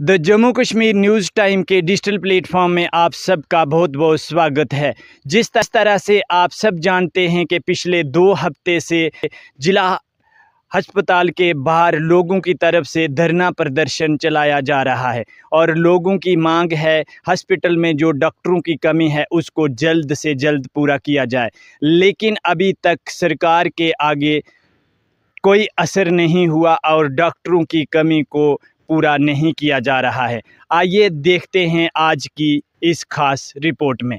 The Jammu Kashmir news time के digital platform में आप सबका बहुत बहुत स्वागत है। जिस तरह से आप सब जानते हैं कि पिछले 2 हफ्ते से जिला अस्पताल के बाहर लोगों की तरफ से धरना प्रदर्शन चलाया जा रहा है और लोगों की मांग है हॉस्पिटल में जो डॉक्टरों की कमी है उसको जल्द से जल्द पूरा किया जाए। लेकिन अभी तक सरकार के आगे कोई असर नहीं हुआ और डॉक्टरों की कमी को पूरा नहीं किया जा रहा है। आइए देखते हैं आज की इस खास रिपोर्ट में।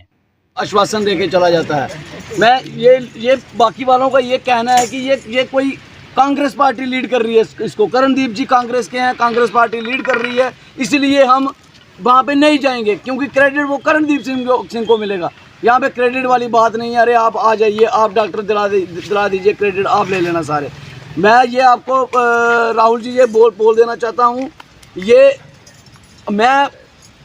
आश्वासन देके चला जाता है। मैं ये बाकी वालों का ये कहना है कि ये कोई कांग्रेस पार्टी लीड कर रही है इसको। करणदीप जी कांग्रेस के हैं, कांग्रेस पार्टी लीड कर रही है, इसलिए हम वहाँ पे नहीं जाएंगे क्योंकि क्रेडिट वो करणदीप सिंह को मिलेगा। यहाँ पे क्रेडिट वाली बात नहीं है। अरे आप आ जाइए, आप डॉक्टर दिला दीजिए, क्रेडिट आप ले लेना सारे। मैं ये आपको राहुल जी ये बोल देना चाहता हूँ, ये मैं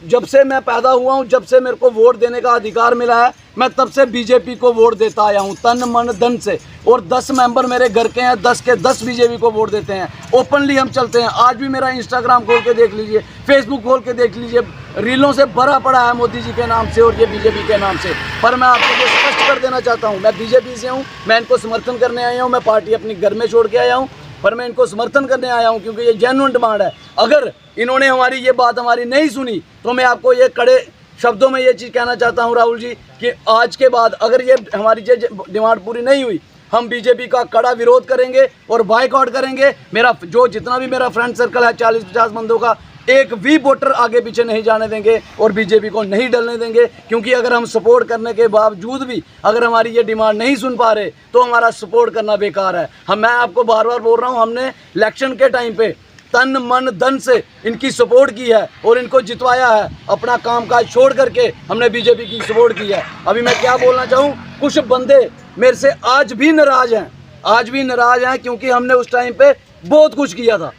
जब से मैं पैदा हुआ हूँ, जब से मेरे को वोट देने का अधिकार मिला है, मैं तब से बीजेपी को वोट देता आया हूँ तन मन धन से। और 10 मेंबर मेरे घर के हैं, 10 के 10 बीजेपी को वोट देते हैं। ओपनली हम चलते हैं। आज भी मेरा इंस्टाग्राम खोल के देख लीजिए, फेसबुक खोल के देख लीजिए, रीलों से भरा पड़ा है मोदी जी के नाम से और ये बीजेपी के नाम से। पर मैं आपको ये स्पष्ट कर देना चाहता हूँ, मैं बीजेपी से हूँ, मैं इनको समर्थन करने आया हूँ, मैं पार्टी अपनी घर में छोड़ के आया हूँ, पर मैं इनको समर्थन करने आया हूं क्योंकि ये जेन्युइन डिमांड है। अगर इन्होंने हमारी ये बात हमारी नहीं सुनी तो मैं आपको ये कड़े शब्दों में ये चीज़ कहना चाहता हूं राहुल जी कि आज के बाद अगर ये हमारी ये डिमांड पूरी नहीं हुई, हम बीजेपी का कड़ा विरोध करेंगे और बायकॉट करेंगे। मेरा जो जितना भी मेरा फ्रेंड सर्कल है 40-50 बंदों का, एक भी वोटर आगे पीछे नहीं जाने देंगे और बीजेपी को नहीं डलने देंगे। क्योंकि अगर हम सपोर्ट करने के बावजूद भी अगर हमारी ये डिमांड नहीं सुन पा रहे तो हमारा सपोर्ट करना बेकार है। मैं आपको बार बार बोल रहा हूँ, हमने इलेक्शन के टाइम पे तन मन धन से इनकी सपोर्ट की है और इनको जितवाया है। अपना कामकाज छोड़ करके हमने बीजेपी की सपोर्ट की है। अभी मैं क्या बोलना चाहूँ, कुछ बंदे मेरे से आज भी नाराज हैं क्योंकि हमने उस टाइम पे बहुत कुछ किया था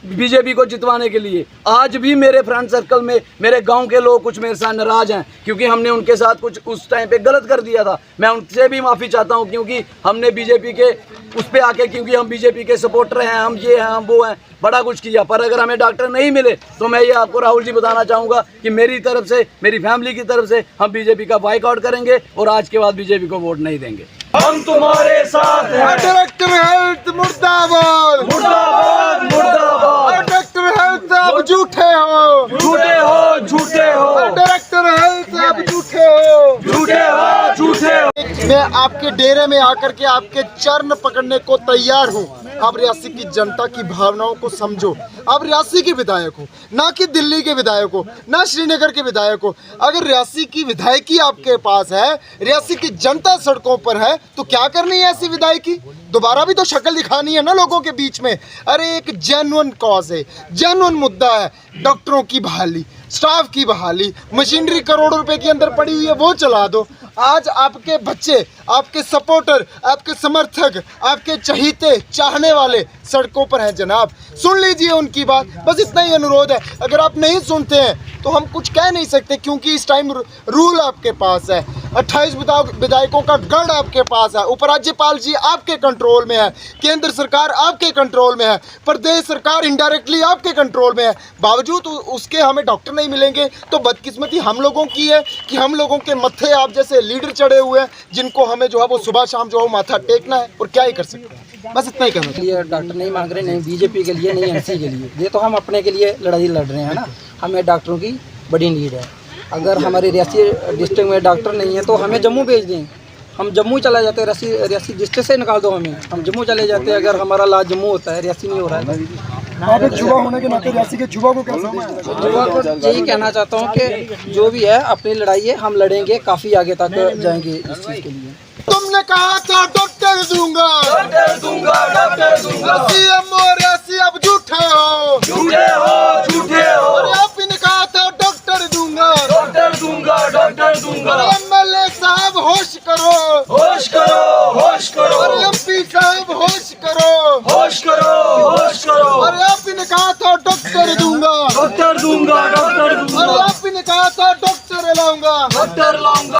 बीजेपी को जितवाने के लिए। आज भी मेरे फ्रेंड सर्कल में मेरे गांव के लोग कुछ मेरे साथ नाराज हैं क्योंकि हमने उनके साथ कुछ उस टाइम पे गलत कर दिया था। मैं उनसे भी माफ़ी चाहता हूं क्योंकि हमने बीजेपी के उस पे आके, क्योंकि हम बीजेपी के सपोर्टर हैं, हम ये हैं, हम वो हैं, बड़ा कुछ किया। पर अगर हमें डॉक्टर नहीं मिले तो मैं ये आपको राहुल जी बताना चाहूँगा कि मेरी तरफ से, मेरी फैमिली की तरफ से हम बीजेपी का बाइकआउट करेंगे और आज के बाद बीजेपी को वोट नहीं देंगे। हम तुम्हारे साथ हैं। डायरेक्टर हेल्थ मुर्दाबाद, मुर्दाबाद, मुर्दाबाद। डायरेक्टर हेल्थ आप झूठे हो, झूठे हो, झूठे हो। डायरेक्टर हेल्थ आप झूठे हो, झूठे हो, झूठे हो। मैं आपके डेरे में आकर के आपके चरण पकड़ने को तैयार हूँ। आप रियासी की जनता की भावनाओं को समझो। आप रियासी के विधायक हो, ना कि दिल्ली के विधायक हो, ना श्रीनगर के विधायक हो। अगर रियासी की विधायकी आपके पास है, रियासी की जनता सड़कों पर है, तो क्या करनी है ऐसी विधायकी? दोबारा भी तो शक्ल दिखानी है ना लोगों के बीच में। अरे एक जेन्युइन कॉज है, जेन्युइन मुद्दा है। डॉक्टरों की बहाली, स्टाफ की बहाली, मशीनरी करोड़ों रुपए के अंदर पड़ी हुई है, वो चला दो। आज आपके बच्चे, आपके सपोर्टर, आपके समर्थक, आपके चहीते चाहने वाले सड़कों पर हैं जनाब। सुन लीजिए उनकी बात, बस इतना ही अनुरोध है। अगर आप नहीं सुनते हैं तो हम कुछ कह नहीं सकते क्योंकि इस टाइम रूल आपके पास है। 28 विधायकों का गढ़ आपके पास है। उपराज्यपाल जी आपके कंट्रोल में है, केंद्र सरकार आपके कंट्रोल में है, प्रदेश सरकार इनडायरेक्टली आपके कंट्रोल में है। बावजूद उसके हमें डॉक्टर नहीं मिलेंगे तो बदकिस्मती हम लोगों की है कि हम लोगों के मत्थे आप जैसे लीडर चढ़े हुए हैं जिनको हमें जो है वो सुबह शाम जो है माथा टेकना है। और क्या ही कर सकते हैं, बस इतना ही कहना चाहिए। डॉक्टर नहीं मांग रहे, नहीं बीजेपी के लिए, नहीं एनसी के लिए, ये तो हम अपने के लिए लड़ाई लड़ रहे हैं ना। हमें डॉक्टरों की बड़ी नीड है। अगर हमारे रियासी डिस्ट्रिक्ट में डॉक्टर नहीं है तो हमें जम्मू भेज दें, हम जम्मू चला जाते हैं। रियासी डिस्ट्रिक्ट से निकाल दो हमें, हम जम्मू चले जाते हैं। अगर हमारा इलाज जम्मू होता है, रियासी नहीं हो रहा है। आप एक युवा होने के नाते रियासी के युवा को कैसे युवा को यही कहना चाहता हूँ कि जो भी है अपनी लड़ाई है, हम लड़ेंगे, काफ़ी आगे तक जाएंगे इस चीज़ के लिए। तुमने कहा था डॉक्टर दूंगा, डॉक्टर दूंगा, डॉक्टर दूंगा। सीएम रियासी अब झूठे हो, झूठे हो, झूठे हो। आप ने कहा था डॉक्टर दूंगा, डॉक्टर दूंगा, डॉक्टर दूंगा। एमएलए साहब होश करो, होश करो, होश करो। एमपी साहब होश करो, होश करो, होश करो। अरे आपने कहा था डॉक्टर दूंगा, डॉक्टर दूंगा, डॉक्टर दूंगा। अरे आपने कहा था डॉक्टर लाऊंगा, डॉक्टर लाऊंगा।